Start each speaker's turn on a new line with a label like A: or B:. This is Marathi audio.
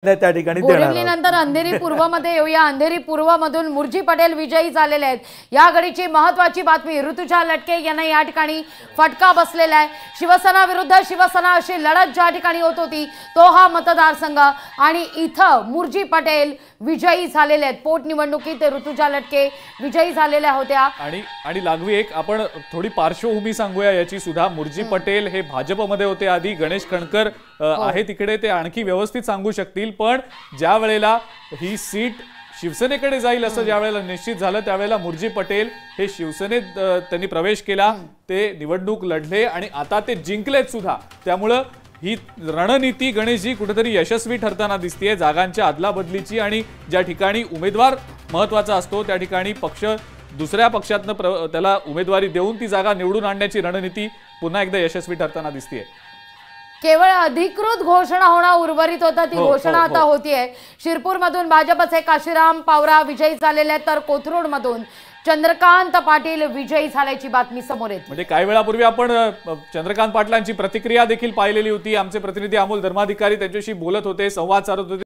A: त्या ठिकाणी देणार आहोत।
B: नंतर अंधेरी पूर्व मध्ये येऊया। अंधेरी पूर्व मधून मुरजी पटेल विजयी झालेले आहेत। या घडीची महत्त्वाची बातमी, ऋतुजा लटके यांना या ठिकाणी फटका बसलेला आहे। शिवसेना विरुद्ध शिवसेना अशी लढत ज्या ठिकाणी होत होती तो हा मतदारसंघ, आणि इथं मुरजी पटेल विजयी झालेले आहेत। पोटनिवडणुकीत ऋतुजा लटके विजयी झालेल्या होत्या।
C: आणि लागवी एक आपण थोडी पार्श्वभूमी सांगूया याची सुद्धा। मुरजी पटेल हे भाजपमध्ये होते आधी, गणेश खणकर आहे तिकडे, ते आणखी व्यवस्थित सांगू शकतील। पण ज्या वेळेला ही सीट शिवसेनेकडे जाईल असं ज्या वेळेला निश्चित झालं त्यावेळेला मुरजी पटेल हे शिवसेनेत त्यांनी प्रवेश केला, ते निवडणूक लढले आणि आता ते जिंकलेत सुद्धा। त्यामुळे ही रणनीती गणेशजी कुठेतरी यशस्वी ठरताना दिसतेय। जागांच्या अदलाबदलीची आणि ज्या ठिकाणी उमेदवार महत्त्वाचा असतो त्या ठिकाणी पक्ष दुसऱ्या पक्षातनं त्याला उमेदवारी देऊन ती जागा निवडून आणण्याची रणनीती पुन्हा एकदा यशस्वी ठरताना दिसतेय।
B: केवळ अधिकृत घोषणा होणं उर्वरित होतं, ती घोषणा आता होतीये। शिरपूर मधून भाजपचे काशीराम पावरा विजयी झालेले आहेत, तर कोथरूड मधून चंद्रकांत पाटील विजयी झाल्याची बातमी समोर येते।
C: म्हणजे काही वेळापूर्वी आपण चंद्रकांत पाटलांची प्रतिक्रिया देखील पाहिलेली होती। आमचे प्रतिनिधी अमोल धर्माधिकारी त्यांच्याशी बोलत होते, संवाद साधत होते।